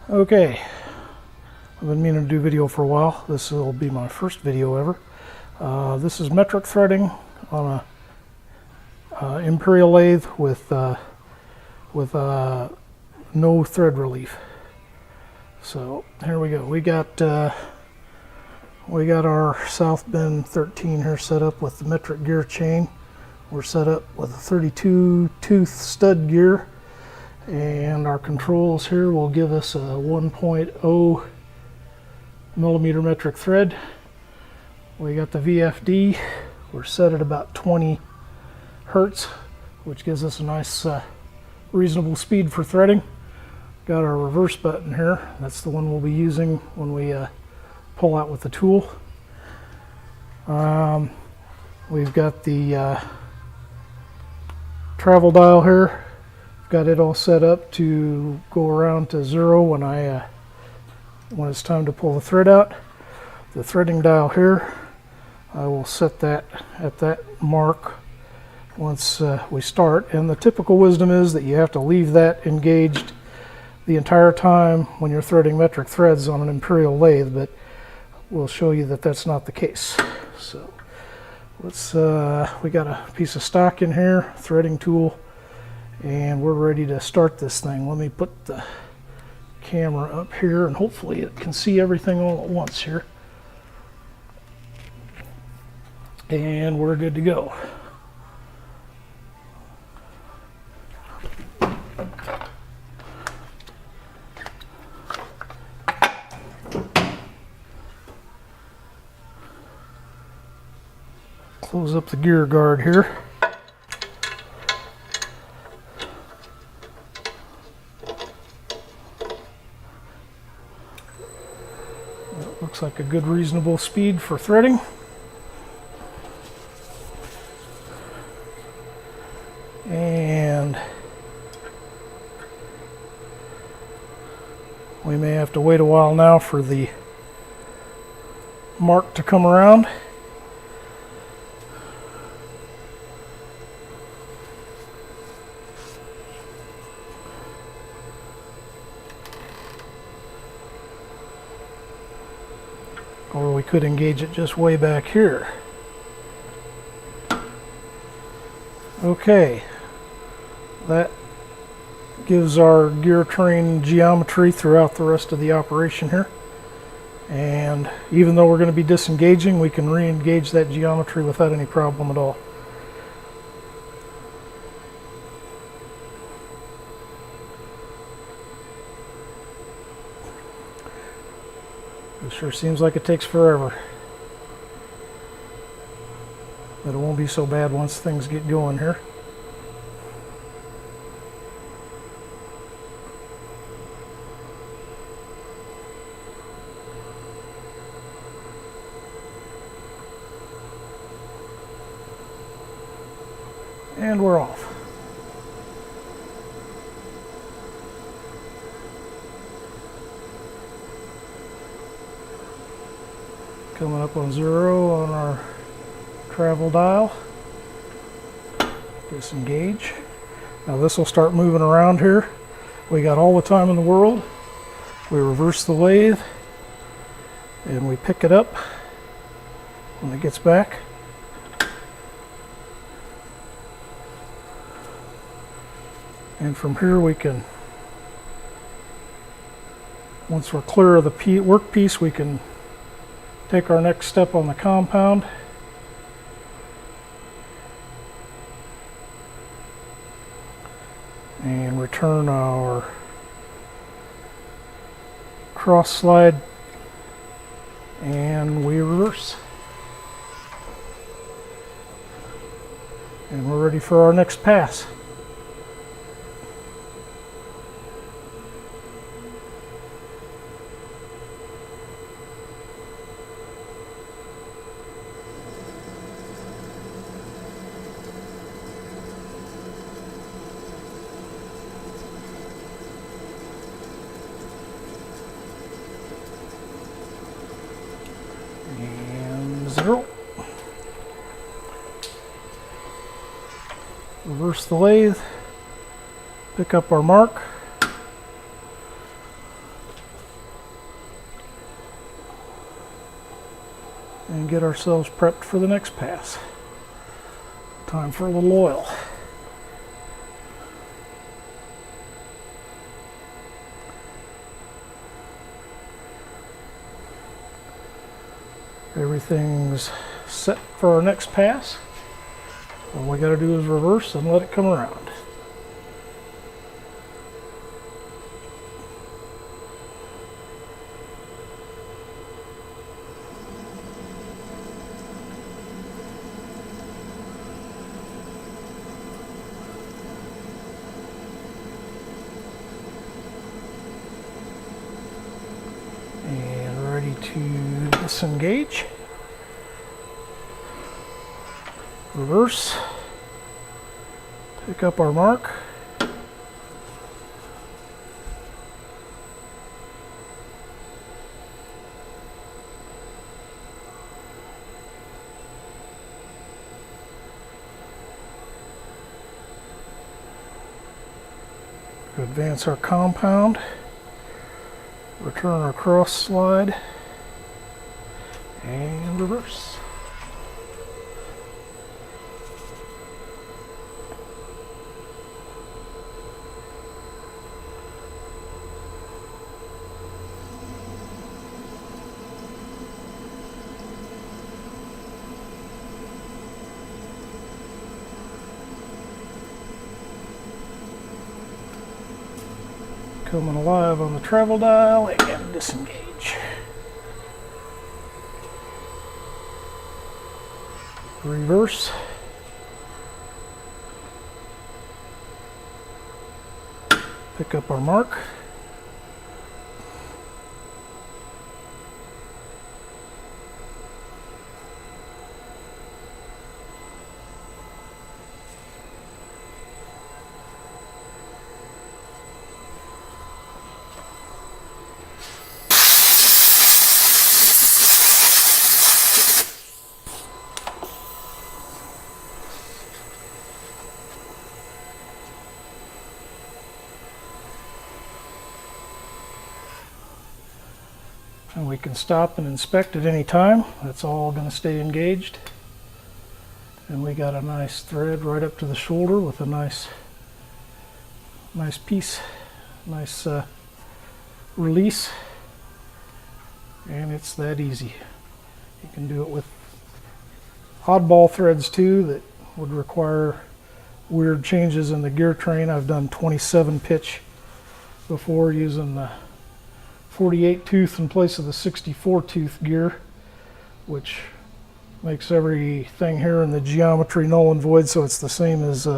Okay, I've been meaning to do video for a while. This will be my first video ever. This is metric threading on a Imperial lathe with no thread relief. So here we go. We got our South Bend 13 here set up with the metric gear chain. We're set up with a 32 tooth stud gear, and our controls here will give us a 1.0 millimeter metric thread. We got the VFD. We're set at about 20 hertz, which gives us a nice reasonable speed for threading. Got our reverse button here. That's the one we'll be using when we pull out with the tool. We've got the travel dial here. Got it all set up to go around to 0 when it's time to pull the thread out. The threading dial here, I will set that at that mark once we start. And the typical wisdom is that you have to leave that engaged the entire time when you're threading metric threads on an Imperial lathe, but we'll show you that that's not the case. So let's we got a piece of stock in here, threading tool, and we're ready to start this thing. Let me put the camera up here and hopefully it can see everything all at once here. And we're good to go. Close up the gear guard here. That looks like a good reasonable speed for threading. And we may have to wait a while now for the mark to come around. Or we could engage it just way back here. Okay, that gives our gear train geometry throughout the rest of the operation here. And even though we're going to be disengaging, we can re-engage that geometry without any problem at all. It sure seems like it takes forever. But it won't be so bad once things get going here. And we're off. Coming up on 0 on our travel dial. Disengage. Now this will start moving around here. We got all the time in the world. We reverse the lathe and we pick it up when it gets back. And from here we can, once we're clear of the workpiece, we can take our next step on the compound. And return our cross slide, and we reverse. And we're ready for our next pass. And 0. Reverse the lathe, pick up our mark, and get ourselves prepped for the next pass. Time for a little oil. Everything's set for our next pass. All we got to do is reverse and let it come around. And ready to disengage. Reverse, pick up our mark, advance our compound, return our cross slide, and reverse. Coming alive on the travel dial and disengage. Reverse. Pick up our mark. And we can stop and inspect at any time. That's all going to stay engaged. And we got a nice thread right up to the shoulder with a nice piece, nice release. And it's that easy. You can do it with oddball threads too that would require weird changes in the gear train. I've done 27 pitch before using the 48 tooth in place of the 64 tooth gear, which makes everything here in the geometry null and void, so it's the same as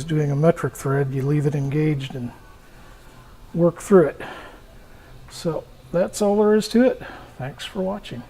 doing a metric thread. You leave it engaged and work through it. So that's all there is to it. Thanks for watching.